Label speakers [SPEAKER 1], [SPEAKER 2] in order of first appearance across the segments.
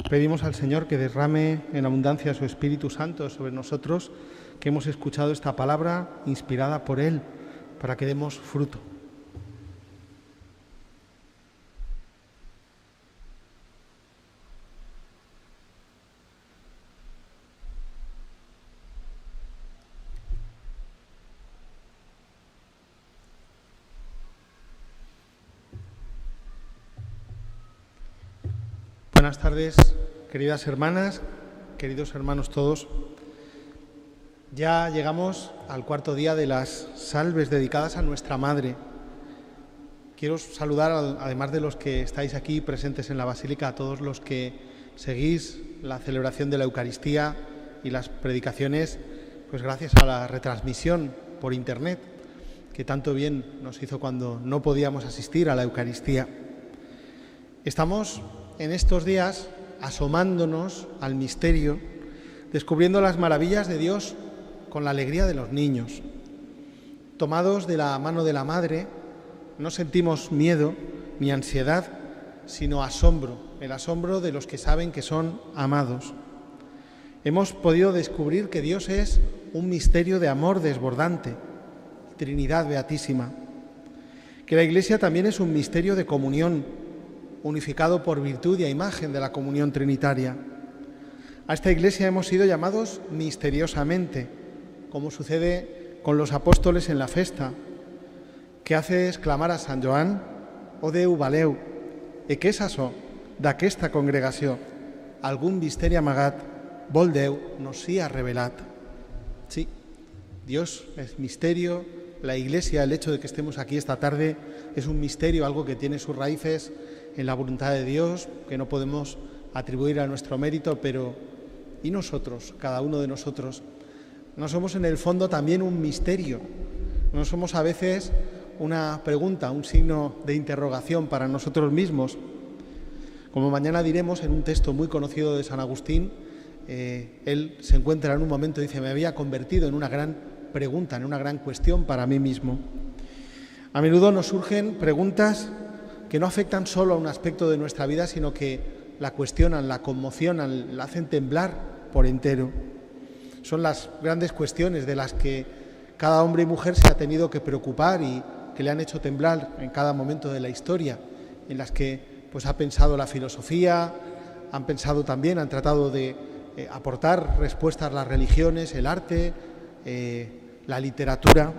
[SPEAKER 1] Pedimos al Señor que derrame en abundancia su Espíritu Santo sobre nosotros, que hemos escuchado esta palabra inspirada por Él, para que demos fruto. Buenas tardes, queridas hermanas, queridos hermanos todos. Ya llegamos al cuarto día de las salves dedicadas a nuestra Madre. Quiero saludar, además de los que estáis aquí presentes en la Basílica, a todos los que seguís la celebración de la Eucaristía y las predicaciones, pues gracias a la retransmisión por Internet, que tanto bien nos hizo cuando no podíamos asistir a la Eucaristía. Estamos en estos días asomándonos al misterio, descubriendo las maravillas de Dios con la alegría de los niños. Tomados de la mano de la Madre, no sentimos miedo ni ansiedad, sino asombro, el asombro de los que saben que son amados. Hemos podido descubrir que Dios es un misterio de amor desbordante, Trinidad Beatísima, que la Iglesia también es un misterio de comunión, unificado por virtud y a imagen de la comunión trinitaria. A esta Iglesia hemos sido llamados misteriosamente, como sucede con los apóstoles en la festa, que hace exclamar a San Joan: «O Déu valeu, e què és açò d'aquesta congregació? Algun misteri amagat, vol Déu nos sia revelat». Sí, Dios es misterio, la Iglesia, el hecho de que estemos aquí esta tarde, es un misterio, algo que tiene sus raíces en la voluntad de Dios, que no podemos atribuir a nuestro mérito, pero ¿y nosotros, cada uno de nosotros? ¿No somos en el fondo también un misterio? ¿No somos a veces una pregunta, un signo de interrogación para nosotros mismos? Como mañana diremos en un texto muy conocido de San Agustín, él se encuentra en un momento y dice: me había convertido en una gran pregunta, en una gran cuestión para mí mismo. A menudo nos surgen preguntas que no afectan solo a un aspecto de nuestra vida, sino que la cuestionan, la conmocionan, la hacen temblar por entero. Son las grandes cuestiones de las que cada hombre y mujer se ha tenido que preocupar y que le han hecho temblar en cada momento de la historia, en las que pues ha pensado la filosofía, han pensado también, han tratado de aportar respuestas las religiones, el arte, la literatura.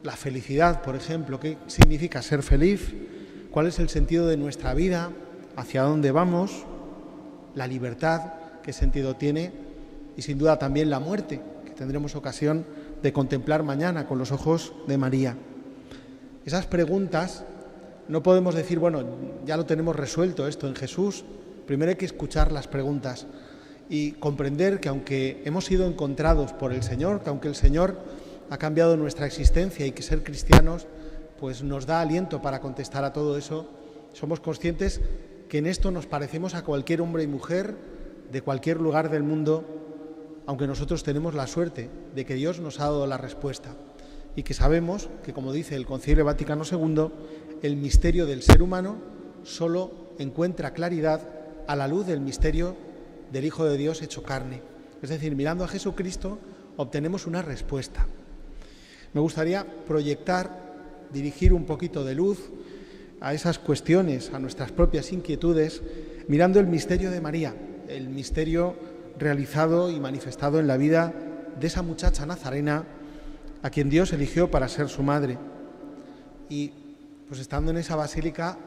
[SPEAKER 1] La felicidad, por ejemplo, ¿qué significa ser feliz? ¿Cuál es el sentido de nuestra vida? ¿Hacia dónde vamos? La libertad, ¿qué sentido tiene? Y sin duda también la muerte, que tendremos ocasión de contemplar mañana con los ojos de María. Esas preguntas no podemos decir, bueno, ya lo tenemos resuelto esto en Jesús. Primero hay que escuchar las preguntas y comprender que aunque hemos sido encontrados por el Señor, que aunque el Señor ha cambiado nuestra existencia y que ser cristianos pues nos da aliento para contestar a todo eso, somos conscientes que en esto nos parecemos a cualquier hombre y mujer de cualquier lugar del mundo, aunque nosotros tenemos la suerte de que Dios nos ha dado la respuesta y que sabemos que, como dice el Concilio Vaticano II, el misterio del ser humano solo encuentra claridad a la luz del misterio del Hijo de Dios hecho carne. Es decir, mirando a Jesucristo obtenemos una respuesta. Me gustaría proyectar, dirigir un poquito de luz a esas cuestiones, a nuestras propias inquietudes, mirando el misterio de María, el misterio realizado y manifestado en la vida de esa muchacha nazarena a quien Dios eligió para ser su madre. Y pues estando en esa basílica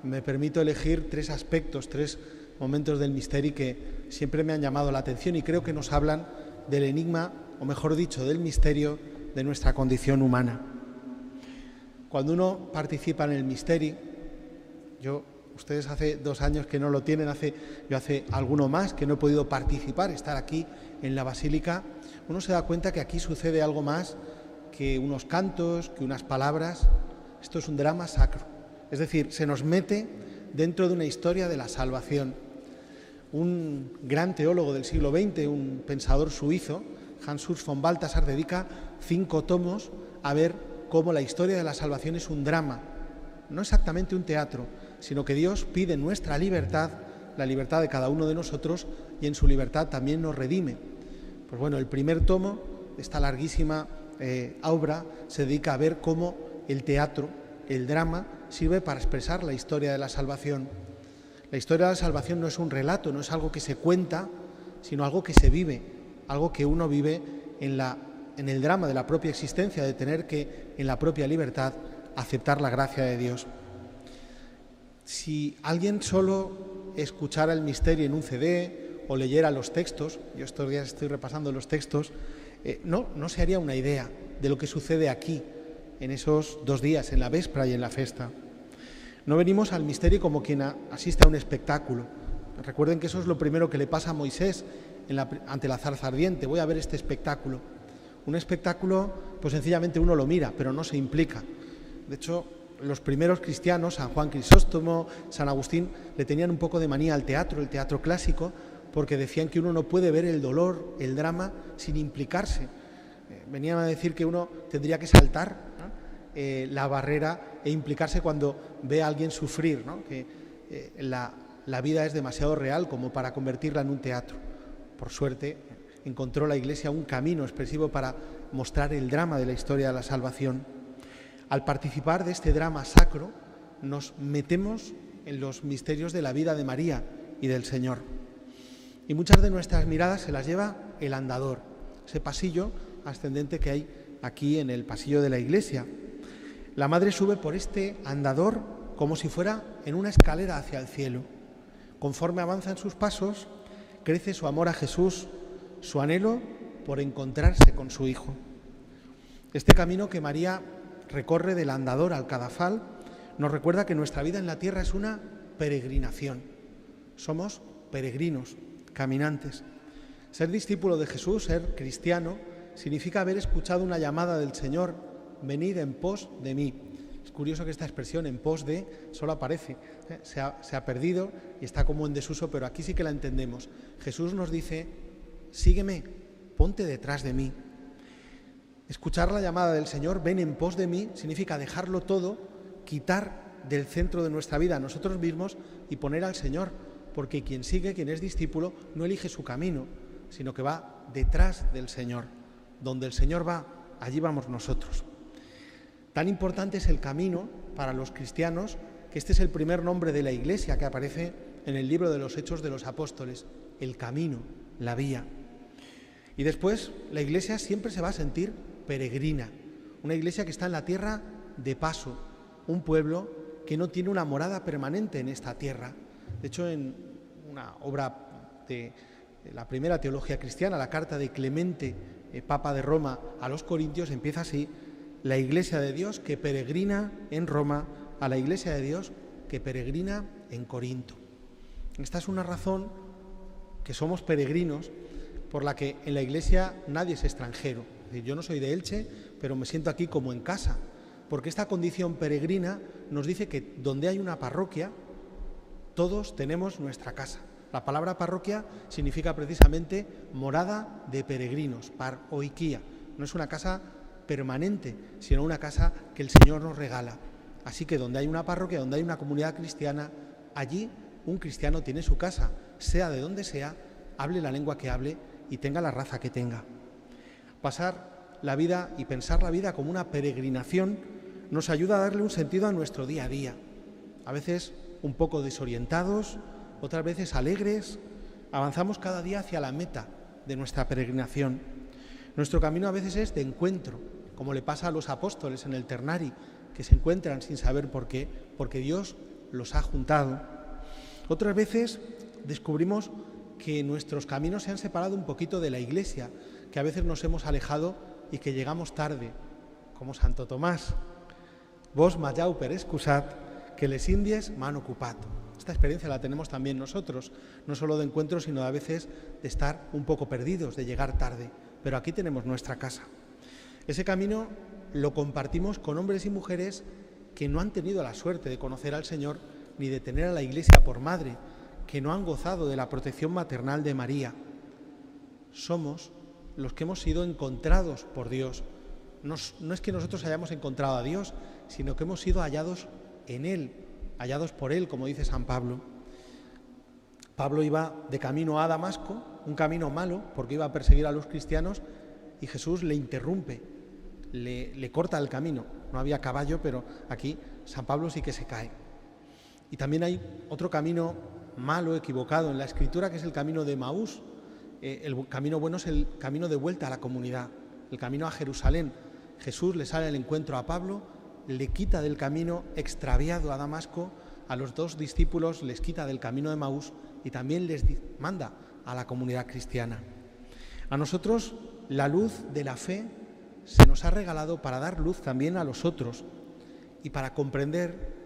[SPEAKER 1] me permito elegir tres aspectos, tres momentos del misterio que siempre me han llamado la atención y creo que nos hablan del enigma, o mejor dicho, del misterio de nuestra condición humana. Cuando uno participa en el misterio, ustedes hace 2 años que no lo tienen, yo hace alguno más que no he podido participar, estar aquí en la Basílica, uno se da cuenta que aquí sucede algo más que unos cantos, que unas palabras. Esto es un drama sacro, es decir, se nos mete dentro de una historia de la salvación. Un gran teólogo del siglo XX, un pensador suizo, Hans Urs von Balthasar, dedica 5 tomos a ver cómo la historia de la salvación es un drama, no exactamente un teatro, sino que Dios pide nuestra libertad la libertad de cada uno de nosotros y en su libertad también nos redime. Pues bueno, el primer tomo de esta larguísima obra se dedica a ver cómo el teatro, el drama, sirve para expresar la historia de la salvación. La historia de la salvación no es un relato, no es algo que se cuenta, sino algo que se vive, algo que uno vive en el drama de la propia existencia, de tener que, en la propia libertad, aceptar la gracia de Dios. Si alguien solo escuchara el misterio en un CD o leyera los textos, yo estos días estoy repasando los textos, no se haría una idea de lo que sucede aquí, en esos 2 días, en la véspera y en la festa. No venimos al misterio como quien asiste a un espectáculo. Recuerden que eso es lo primero que le pasa a Moisés ante la zarza ardiente. Voy a ver este espectáculo. Un espectáculo, pues sencillamente uno lo mira, pero no se implica. De hecho, los primeros cristianos, San Juan Crisóstomo, San Agustín, le tenían un poco de manía al teatro, el teatro clásico, porque decían que uno no puede ver el dolor, el drama, sin implicarse. Venían a decir que uno tendría que saltar, ¿no?, la barrera e implicarse cuando ve a alguien sufrir, ¿no?, que la vida es demasiado real como para convertirla en un teatro. Por suerte, encontró la Iglesia un camino expresivo para mostrar el drama de la historia de la salvación. Al participar de este drama sacro, nos metemos en los misterios de la vida de María y del Señor. Y muchas de nuestras miradas se las lleva el andador, ese pasillo ascendente que hay aquí en el pasillo de la iglesia. La Madre sube por este andador como si fuera en una escalera hacia el cielo. Conforme avanza en sus pasos, crece su amor a Jesús, su anhelo por encontrarse con su Hijo. Este camino que María recorre del andador al cadafal nos recuerda que nuestra vida en la tierra es una peregrinación. Somos peregrinos, caminantes. Ser discípulo de Jesús, ser cristiano, significa haber escuchado una llamada del Señor: venid en pos de mí. Es curioso que esta expresión, en pos de, solo aparece, se ha perdido y está como en desuso, pero aquí sí que la entendemos. Jesús nos dice: sígueme, ponte detrás de mí. Escuchar la llamada del Señor, ven en pos de mí, significa dejarlo todo, quitar del centro de nuestra vida a nosotros mismos y poner al Señor, porque quien sigue, quien es discípulo, no elige su camino, sino que va detrás del Señor. Donde el Señor va, allí vamos nosotros. Tan importante es el camino para los cristianos que este es el primer nombre de la Iglesia que aparece en el libro de los Hechos de los Apóstoles: el camino, la vía. Y después la Iglesia siempre se va a sentir peregrina, una Iglesia que está en la tierra de paso, un pueblo que no tiene una morada permanente en esta tierra. De hecho, en una obra de la primera teología cristiana, la carta de Clemente, Papa de Roma, a los Corintios, empieza así: la Iglesia de Dios que peregrina en Roma, a la Iglesia de Dios que peregrina en Corinto. Esta es una razón, que somos peregrinos, por la que en la Iglesia nadie es extranjero. Es decir, yo no soy de Elche, pero me siento aquí como en casa, porque esta condición peregrina nos dice que donde hay una parroquia, todos tenemos nuestra casa. La palabra parroquia significa precisamente morada de peregrinos, paroikia. No es una casa permanente, sino una casa que el Señor nos regala. Así que donde hay una parroquia, donde hay una comunidad cristiana, allí un cristiano tiene su casa, sea de donde sea, hable la lengua que hable y tenga la raza que tenga. Pasar la vida y pensar la vida como una peregrinación nos ayuda a darle un sentido a nuestro día a día. A veces un poco desorientados, otras veces alegres, avanzamos cada día hacia la meta de nuestra peregrinación. Nuestro camino a veces es de encuentro, como le pasa a los apóstoles en el Ternari, que se encuentran sin saber por qué, porque Dios los ha juntado. Otras veces descubrimos que nuestros caminos se han separado un poquito de la Iglesia, que a veces nos hemos alejado y que llegamos tarde, como Santo Tomás. Vos mallau per excusat, que les indies m'han ocupat. Esta experiencia la tenemos también nosotros, no solo de encuentro, sino a veces de estar un poco perdidos, de llegar tarde. Pero aquí tenemos nuestra casa. Ese camino lo compartimos con hombres y mujeres que no han tenido la suerte de conocer al Señor ni de tener a la Iglesia por madre, que no han gozado de la protección maternal de María. Somos los que hemos sido encontrados por Dios. No es que nosotros hayamos encontrado a Dios, sino que hemos sido hallados en Él, hallados por Él, como dice San Pablo. Pablo iba de camino a Damasco, un camino malo porque iba a perseguir a los cristianos, y Jesús le interrumpe, le corta el camino. No había caballo, pero aquí San Pablo sí que se cae. Y también hay otro camino malo, equivocado en la Escritura, que es el camino de Emaús. El camino bueno es el camino de vuelta a la comunidad, el camino a Jerusalén. Jesús le sale al encuentro a Pablo, le quita del camino extraviado a Damasco, a los dos discípulos les quita del camino de Emaús y también les manda a la comunidad cristiana. A nosotros la luz de la fe se nos ha regalado para dar luz también a los otros y para comprender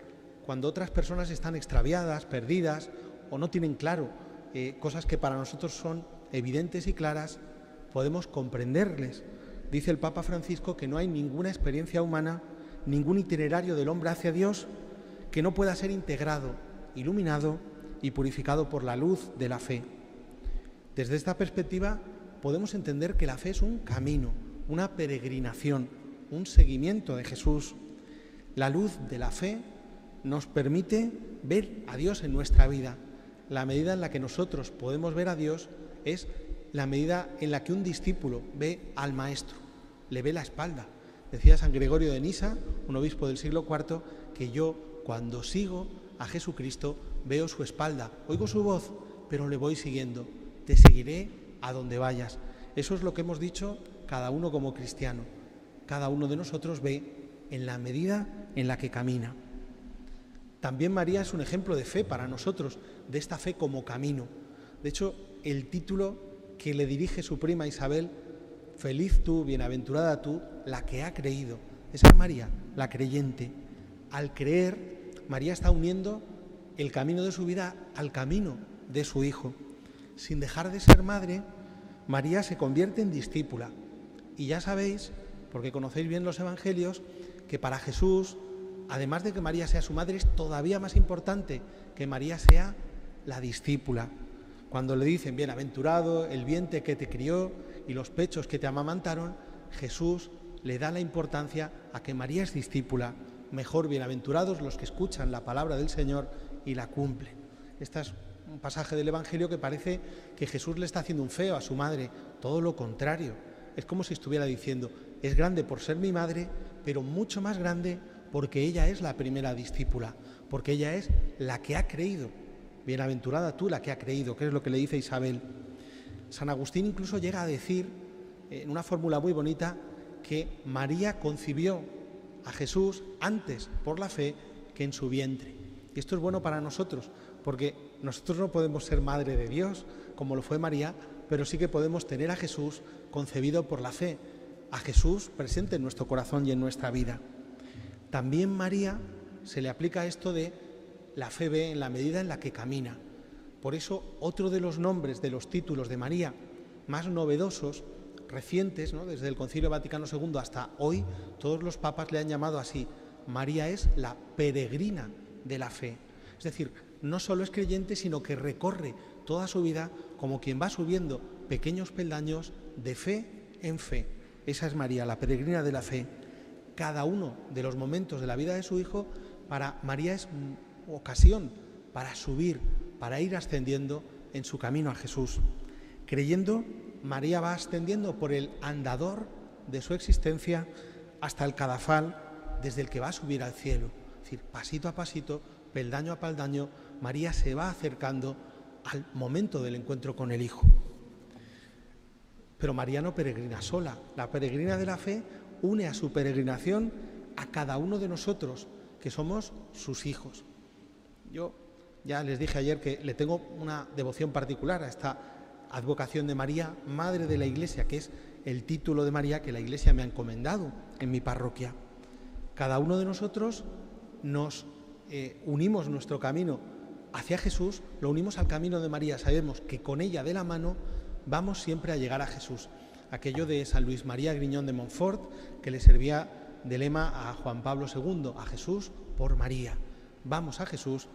[SPEAKER 1] cuando otras personas están extraviadas, perdidas o no tienen claro cosas que para nosotros son evidentes y claras, podemos comprenderles. Dice el Papa Francisco que no hay ninguna experiencia humana, ningún itinerario del hombre hacia Dios que no pueda ser integrado, iluminado y purificado por la luz de la fe. Desde esta perspectiva podemos entender que la fe es un camino, una peregrinación, un seguimiento de Jesús. La luz de la fe nos permite ver a Dios en nuestra vida. La medida en la que nosotros podemos ver a Dios es la medida en la que un discípulo ve al Maestro, le ve la espalda. Decía San Gregorio de Nisa, un obispo del siglo IV, que yo, cuando sigo a Jesucristo, veo su espalda, oigo su voz, pero le voy siguiendo. Te seguiré a donde vayas. Eso es lo que hemos dicho cada uno como cristiano. Cada uno de nosotros ve en la medida en la que camina. También María es un ejemplo de fe para nosotros, de esta fe como camino. De hecho, el título que le dirige su prima Isabel, feliz tú, bienaventurada tú, la que ha creído. Esa es María, la creyente. Al creer, María está uniendo el camino de su vida al camino de su Hijo. Sin dejar de ser madre, María se convierte en discípula. Y ya sabéis, porque conocéis bien los evangelios, que para Jesús, además de que María sea su madre, es todavía más importante que María sea la discípula. Cuando le dicen, bienaventurado el vientre que te crió y los pechos que te amamantaron, Jesús le da la importancia a que María es discípula. Mejor bienaventurados los que escuchan la palabra del Señor y la cumplen. Este es un pasaje del Evangelio que parece que Jesús le está haciendo un feo a su madre. Todo lo contrario. Es como si estuviera diciendo, es grande por ser mi madre, pero mucho más grande porque ella es la primera discípula, porque ella es la que ha creído. Bienaventurada tú la que ha creído, que es lo que le dice Isabel. San Agustín incluso llega a decir, en una fórmula muy bonita, que María concibió a Jesús antes por la fe que en su vientre. Y esto es bueno para nosotros, porque nosotros no podemos ser madre de Dios, como lo fue María, pero sí que podemos tener a Jesús concebido por la fe, a Jesús presente en nuestro corazón y en nuestra vida. También María se le aplica esto de la fe ve en la medida en la que camina. Por eso, otro de los nombres, de los títulos de María más novedosos, recientes, ¿no? Desde el Concilio Vaticano II hasta hoy, todos los papas le han llamado así. María es la peregrina de la fe. Es decir, no solo es creyente, sino que recorre toda su vida como quien va subiendo pequeños peldaños de fe en fe. Esa es María, la peregrina de la fe. Cada uno de los momentos de la vida de su Hijo, para María es ocasión para subir, para ir ascendiendo en su camino a Jesús. Creyendo, María va ascendiendo por el andador de su existencia hasta el cadafal desde el que va a subir al cielo. Es decir, pasito a pasito, peldaño a peldaño, María se va acercando al momento del encuentro con el Hijo. Pero María no peregrina sola. La peregrina de la fe une a su peregrinación a cada uno de nosotros, que somos sus hijos. Yo ya les dije ayer que le tengo una devoción particular a esta advocación de María, Madre de la Iglesia, que es el título de María que la Iglesia me ha encomendado en mi parroquia. Cada uno de nosotros nos unimos nuestro camino hacia Jesús, lo unimos al camino de María. Sabemos que con ella de la mano vamos siempre a llegar a Jesús. Aquello de San Luis María Griñón de Montfort, que le servía de lema a Juan Pablo II, a Jesús por María. Vamos a Jesús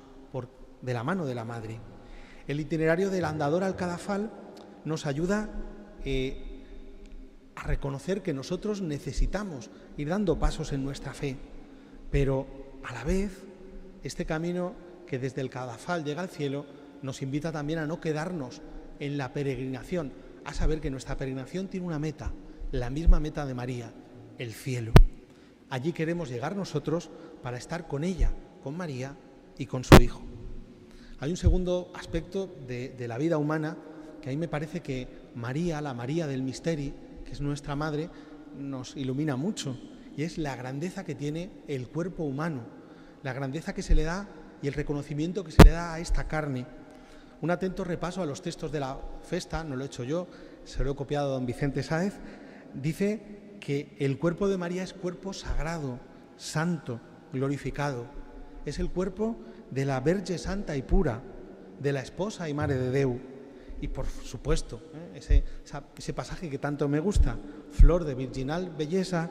[SPEAKER 1] de la mano de la Madre. El itinerario del andador al cadafal nos ayuda a reconocer que nosotros necesitamos ir dando pasos en nuestra fe, pero a la vez este camino que desde el cadafal llega al cielo nos invita también a no quedarnos en la peregrinación, a saber que nuestra peregrinación tiene una meta, la misma meta de María, el cielo. Allí queremos llegar nosotros para estar con ella, con María y con su Hijo. Hay un segundo aspecto de la vida humana que a mí me parece que María, la María del Misteri, que es nuestra madre, nos ilumina mucho, y es la grandeza que tiene el cuerpo humano, la grandeza que se le da y el reconocimiento que se le da a esta carne. Un atento repaso a los textos de la festa, no lo he hecho yo, se lo he copiado a don Vicente Sáez, dice que el cuerpo de María es cuerpo sagrado, santo, glorificado. Es el cuerpo de la Verge Santa y pura, de la esposa y Mare de Déu. Y por supuesto, ese pasaje que tanto me gusta, flor de virginal belleza,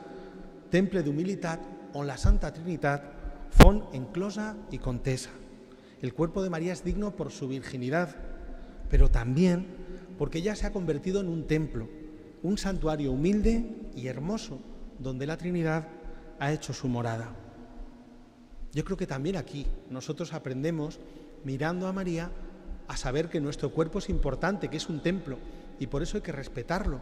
[SPEAKER 1] temple de humilitat, on la Santa Trinitat fon enclosa y contesa. El cuerpo de María es digno por su virginidad, pero también porque ella se ha convertido en un templo, un santuario humilde y hermoso, donde la Trinidad ha hecho su morada. Yo creo que también aquí nosotros aprendemos, mirando a María, a saber que nuestro cuerpo es importante, que es un templo, y por eso hay que respetarlo.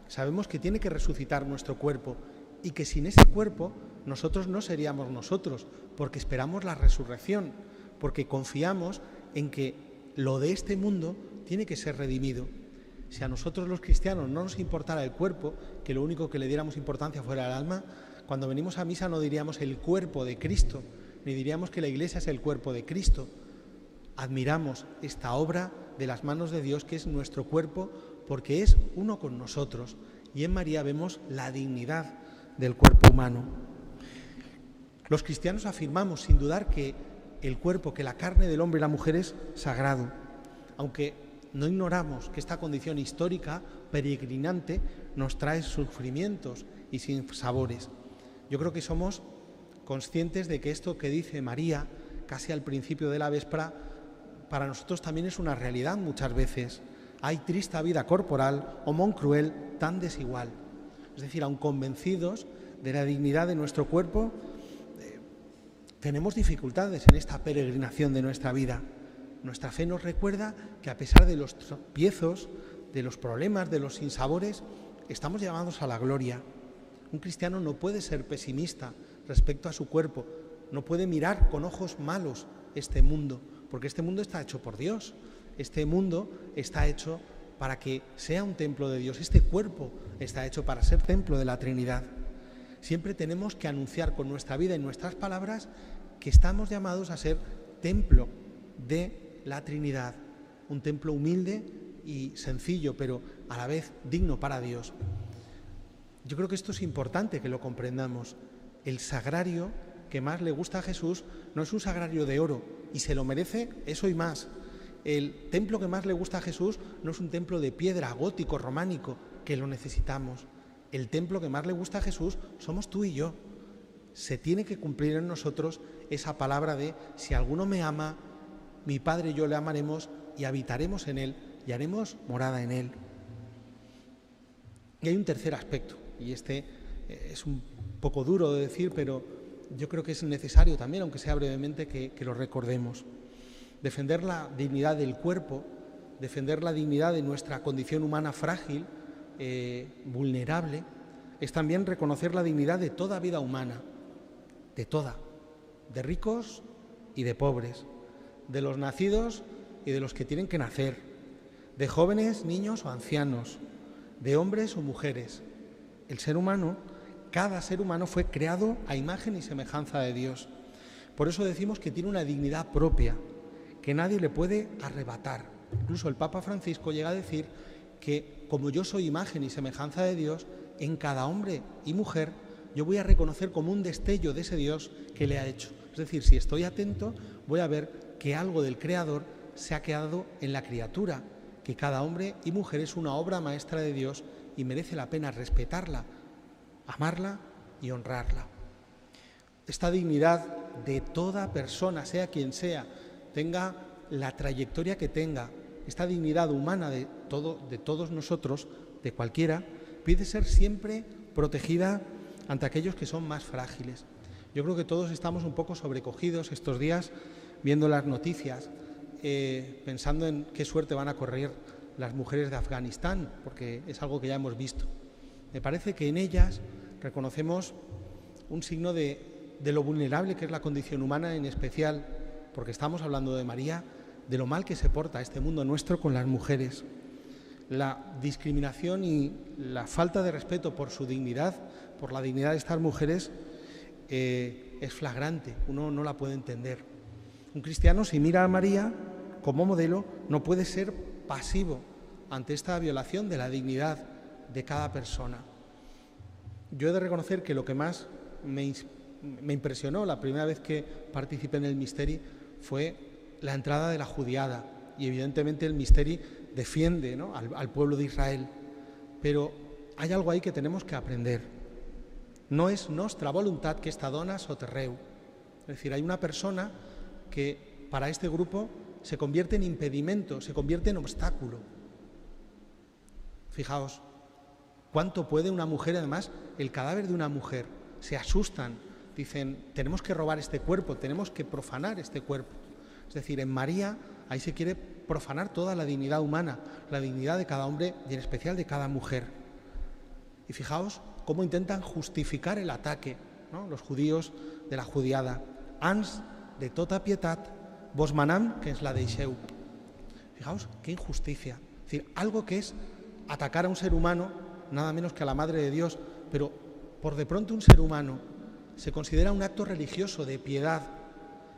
[SPEAKER 1] Sabemos que tiene que resucitar nuestro cuerpo y que sin ese cuerpo nosotros no seríamos nosotros, porque esperamos la resurrección, porque confiamos en que lo de este mundo tiene que ser redimido. Si a nosotros los cristianos no nos importara el cuerpo, que lo único que le diéramos importancia fuera el alma, cuando venimos a misa no diríamos el cuerpo de Cristo, ni diríamos que la Iglesia es el cuerpo de Cristo. Admiramos esta obra de las manos de Dios, que es nuestro cuerpo, porque es uno con nosotros. Y en María vemos la dignidad del cuerpo humano. Los cristianos afirmamos sin dudar que el cuerpo, que la carne del hombre y la mujer es sagrado, aunque no ignoramos que esta condición histórica, peregrinante, nos trae sufrimientos y sinsabores. Yo creo que somos conscientes de que esto que dice María, casi al principio de la véspera, para nosotros también es una realidad muchas veces. Hay triste vida corporal o mon cruel tan desigual. Es decir, aun convencidos de la dignidad de nuestro cuerpo, tenemos dificultades en esta peregrinación de nuestra vida. Nuestra fe nos recuerda que a pesar de los tropiezos, de los problemas, de los sinsabores, estamos llamados a la gloria. Un cristiano no puede ser pesimista respecto a su cuerpo, no puede mirar con ojos malos este mundo, porque este mundo está hecho por Dios, este mundo está hecho para que sea un templo de Dios, este cuerpo está hecho para ser templo de la Trinidad. Siempre tenemos que anunciar con nuestra vida y nuestras palabras que estamos llamados a ser templo de la Trinidad, un templo humilde y sencillo, pero a la vez digno para Dios. Yo creo que esto es importante que lo comprendamos. El sagrario que más le gusta a Jesús no es un sagrario de oro, y se lo merece eso y más. El templo que más le gusta a Jesús no es un templo de piedra, gótico, románico, que lo necesitamos. El templo que más le gusta a Jesús somos tú y yo. Se tiene que cumplir en nosotros esa palabra de: si alguno me ama, mi Padre y yo le amaremos y habitaremos en él y haremos morada en él. Y hay un tercer aspecto, y este es un poco duro de decir, pero yo creo que es necesario también, aunque sea brevemente, que lo recordemos. Defender la dignidad del cuerpo, defender la dignidad de nuestra condición humana frágil, vulnerable, es también reconocer la dignidad de toda vida humana, de toda, de ricos y de pobres, de los nacidos y de los que tienen que nacer, de jóvenes, niños o ancianos, de hombres o mujeres. El ser humano, cada ser humano fue creado a imagen y semejanza de Dios. Por eso decimos que tiene una dignidad propia, que nadie le puede arrebatar. Incluso el Papa Francisco llega a decir que como yo soy imagen y semejanza de Dios, en cada hombre y mujer yo voy a reconocer como un destello de ese Dios que le ha hecho. Es decir, si estoy atento, voy a ver que algo del Creador se ha quedado en la criatura, que cada hombre y mujer es una obra maestra de Dios y merece la pena respetarla, amarla y honrarla. Esta dignidad de toda persona, sea quien sea, tenga la trayectoria que tenga, esta dignidad humana de todos nosotros, de cualquiera, pide ser siempre protegida ante aquellos que son más frágiles. Yo creo que todos estamos un poco sobrecogidos estos días viendo las noticias. pensando en qué suerte van a correr las mujeres de Afganistán, porque es algo que ya hemos visto. Me parece que en ellas reconocemos un signo de lo vulnerable que es la condición humana, en especial, porque estamos hablando de María, de lo mal que se porta este mundo nuestro con las mujeres. La discriminación y la falta de respeto por su dignidad, por la dignidad de estas mujeres, es flagrante, uno no la puede entender. Un cristiano, si mira a María como modelo, no puede ser pasivo ante esta violación de la dignidad de cada persona. Yo he de reconocer que lo que más me impresionó la primera vez que participé en el Misteri fue la entrada de la Judiada, y evidentemente el Misteri defiende, ¿no?, al pueblo de Israel, pero hay algo ahí que tenemos que aprender. No es nostra voluntad que esta dona soterreu, es decir, hay una persona que para este grupo se convierte en impedimento, se convierte en obstáculo. Fijaos, ¿cuánto puede una mujer? Además, el cadáver de una mujer, se asustan, dicen, tenemos que robar este cuerpo, tenemos que profanar este cuerpo. Es decir, en María ahí se quiere profanar toda la dignidad humana, la dignidad de cada hombre y en especial de cada mujer. Y fijaos cómo intentan justificar el ataque, ¿no?, los judíos de la Judiada. Ans de tota pietat, vos manam que es la deixeu. Fijaos qué injusticia. Es decir, algo que es atacar a un ser humano, nada menos que a la Madre de Dios, pero por de pronto un ser humano se considera un acto religioso de piedad.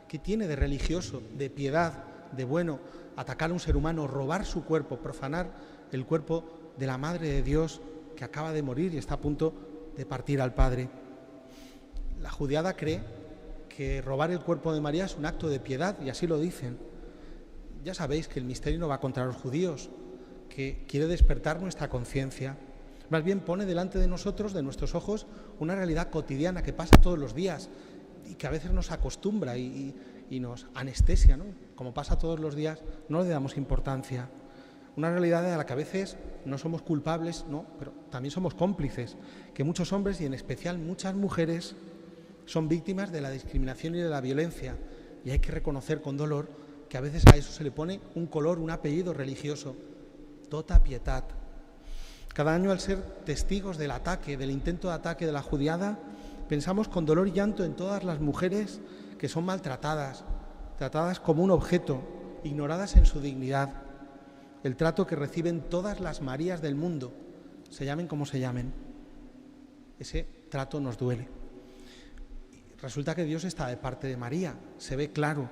[SPEAKER 1] ¿Qué tiene de religioso, de piedad, de bueno, atacar a un ser humano, robar su cuerpo, profanar el cuerpo de la Madre de Dios que acaba de morir y está a punto de partir al Padre? La Judiada cree que robar el cuerpo de María es un acto de piedad, y así lo dicen. Ya sabéis que el misterio no va contra los judíos, que quiere despertar nuestra conciencia. Más bien pone delante de nosotros, de nuestros ojos, una realidad cotidiana que pasa todos los días y que a veces nos acostumbra y nos anestesia, ¿no? Como pasa todos los días, no le damos importancia. Una realidad a la que a veces no somos culpables, ¿no?, pero también somos cómplices, que muchos hombres y en especial muchas mujeres son víctimas de la discriminación y de la violencia, y hay que reconocer con dolor que a veces a eso se le pone un color, un apellido religioso, tota pietat. Cada año, al ser testigos del ataque, del intento de ataque de la Judiada, pensamos con dolor y llanto en todas las mujeres que son maltratadas, tratadas como un objeto, ignoradas en su dignidad. El trato que reciben todas las Marías del mundo, se llamen como se llamen. Ese trato nos duele. Resulta que Dios está de parte de María, se ve claro.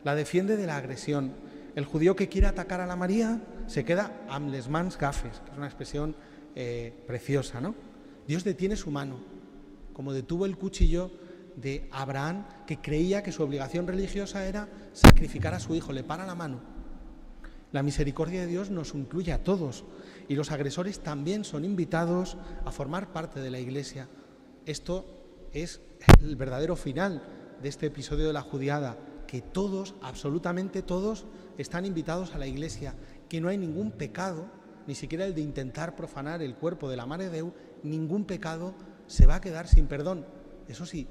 [SPEAKER 1] La defiende de la agresión. El judío que quiere atacar a la María se queda amb les mans gafes, que es una expresión preciosa, ¿no? Dios detiene su mano, como detuvo el cuchillo de Abraham, que creía que su obligación religiosa era sacrificar a su hijo, le para la mano. La misericordia de Dios nos incluye a todos, y los agresores también son invitados a formar parte de la Iglesia. Esto es el verdadero final de este episodio de la Judiada, que todos, absolutamente todos, están invitados a la Iglesia, que no hay ningún pecado, ni siquiera el de intentar profanar el cuerpo de la Mare de Déu, ningún pecado se va a quedar sin perdón. Eso sí,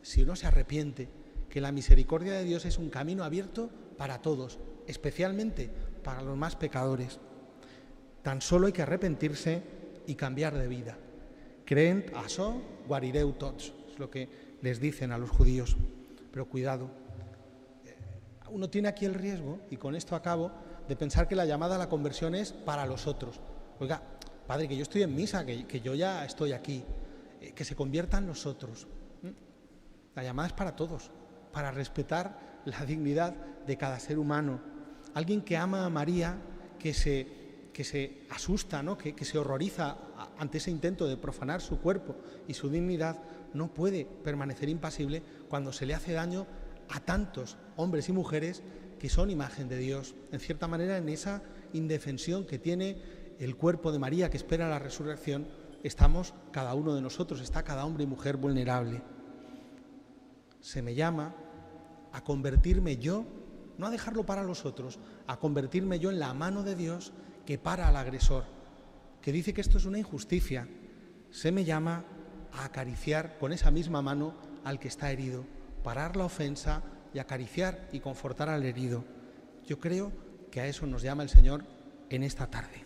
[SPEAKER 1] si uno se arrepiente, que la misericordia de Dios es un camino abierto para todos, especialmente para los más pecadores. Tan solo hay que arrepentirse y cambiar de vida. Creen, açò guarireu tots, es lo que les dicen a los judíos. Pero cuidado, uno tiene aquí el riesgo, y con esto acabo, de pensar que la llamada a la conversión es para los otros. Oiga, padre, que yo estoy en misa, que yo ya estoy aquí, que se conviertan los otros. La llamada es para todos, para respetar la dignidad de cada ser humano. Alguien que ama a María, que se asusta, ¿no?, que se horroriza ante ese intento de profanar su cuerpo y su dignidad, no puede permanecer impasible cuando se le hace daño a tantos hombres y mujeres que son imagen de Dios. En cierta manera, en esa indefensión que tiene el cuerpo de María, que espera la resurrección, estamos cada uno de nosotros, está cada hombre y mujer vulnerable. Se me llama a convertirme yo, no a dejarlo para los otros, a convertirme yo en la mano de Dios que para al agresor, que dice que esto es una injusticia. Se me llama a acariciar con esa misma mano al que está herido, parar la ofensa y acariciar y confortar al herido. Yo creo que a eso nos llama el Señor en esta tarde.